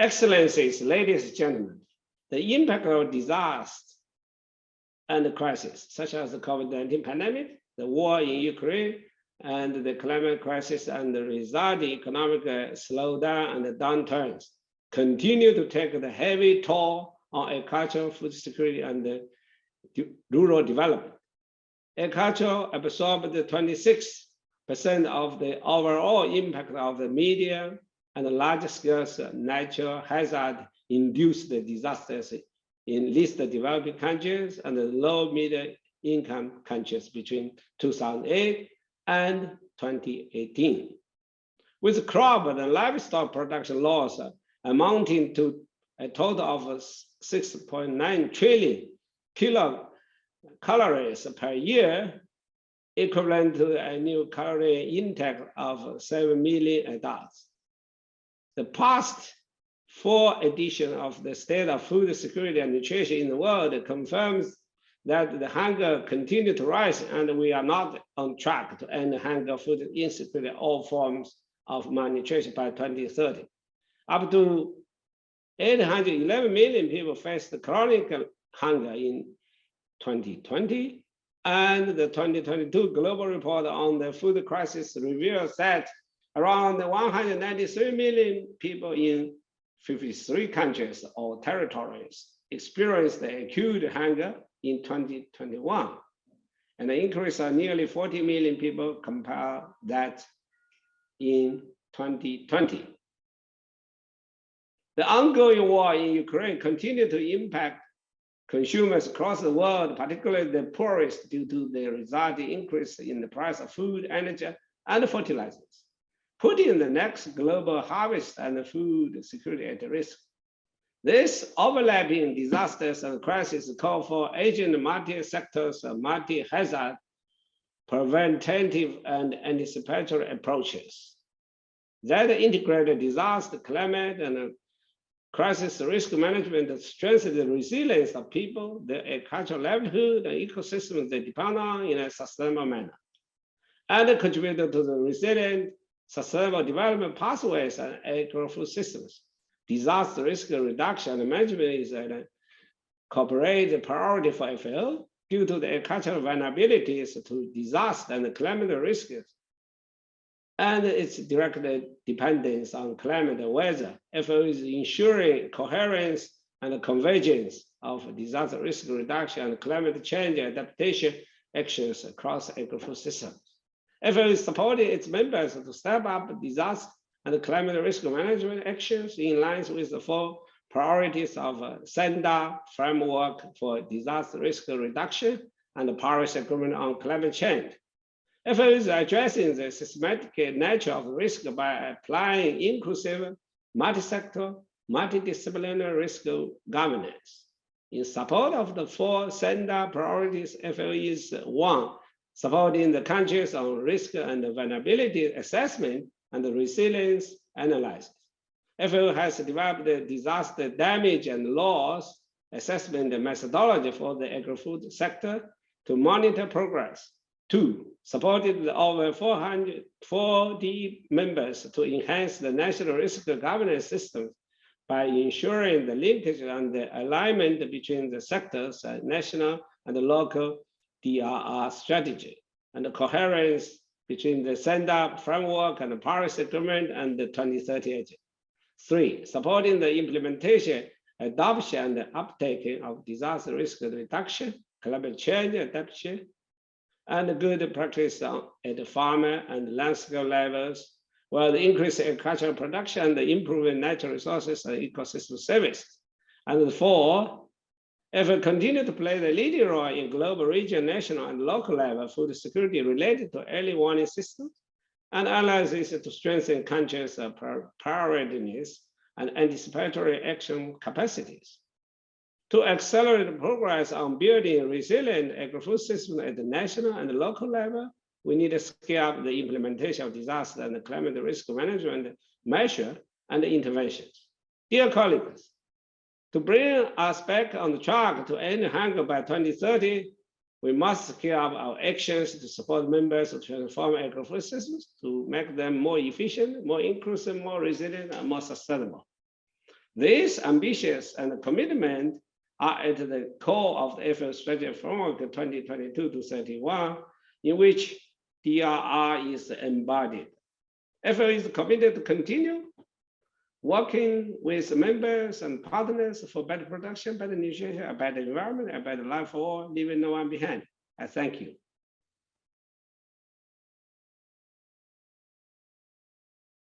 Excellencies, ladies and gentlemen, the impact of disaster and crisis, such as the COVID-19 pandemic, the war in Ukraine, and the climate crisis and the resulting economic slowdown and downturns, continue to take the heavy toll on agricultural food security and rural development. Agriculture absorbed 26% of the overall impact of the medium and large-scale natural hazard-induced disasters in least developing countries and low-middle-income countries between 2008 and 2018. With crop and livestock production loss amounting to a total of 6.9 trillion kilocalories per year, equivalent to a annual calorie intake of 7 million adults. The past 4 editions of the State of Food Security and Nutrition in the world confirms that the hunger continues to rise and we are not on track to end hunger, food insecurity, all forms of malnutrition by 2030. Up to 811 million people faced chronic hunger in 2020, and the 2022 Global Report on the Food Crisis reveals that around 193 million people in 53 countries or territories experienced acute hunger in 2021, and an increase of nearly 40 million people compared that in 2020. The ongoing war in Ukraine continues to impact consumers across the world, particularly the poorest, due to the resulting increase in the price of food, energy, and fertilizers, putting the next global harvest and food security at risk. This overlapping disasters and crises call for urgent multi-sectors, multi-hazard, preventative, and anticipatory approaches that integrate disaster, climate, and crisis risk management to strengthen the resilience of people, their agricultural livelihood, and ecosystems they depend on in a sustainable manner, and contribute to the resilient, sustainable development pathways and agri-food systems. Disaster risk reduction and management is a corporate priority for FAO due to the agricultural vulnerabilities to disaster and climate risks, and its direct dependence on climate and weather. FAO is ensuring coherence and convergence of disaster risk reduction and climate change adaptation actions across agri-food systems. FAO is supporting its members to step up disaster and climate risk management actions in line with the 4 priorities of SENDA framework for disaster risk reduction and the Paris Agreement on climate change. FAO is addressing the systematic nature of risk by applying inclusive, multi-sectoral, multi-disciplinary risk governance. In support of the 4 SENDA priorities, FAO is 1, supporting the countries on risk and vulnerability assessment and resilience analysis. FAO has developed the disaster damage and loss assessment methodology for the agri-food sector to monitor progress. 2, supported over 440 members to enhance the national risk governance system by ensuring the linkage and the alignment between the sectors and national and local DRR strategy, and the coherence between the SENDA framework and the Paris Agreement and the 2030 Agenda. 3, supporting the implementation, adoption, and uptake of disaster risk reduction, climate change adaptation, and good practice at the farmer and land scale levels, while the increase in agricultural production and the improving natural resources and ecosystem services. And 4, FAO continue to play the leading role in global, regional, national, and local level food security related to early warning systems and analysis to strengthen countries' preparedness and anticipatory action capacities. To accelerate progress on building resilient agri-food systems at the national and local level, we need to scale up the implementation of disaster and climate risk management measures and interventions. Dear colleagues, to bring us back on the track to end hunger by 2030, we must scale up our actions to support members to transform agri-food systems to make them more efficient, more inclusive, more resilient, and more sustainable. This ambitious and commitment are at the core of the FAO Strategy Framework 2022 to 31, in which DRR is embodied. FAO is committed to continue working with members and partners for better production, better nutrition, a better environment, a better life for all, leaving no one behind. I thank you.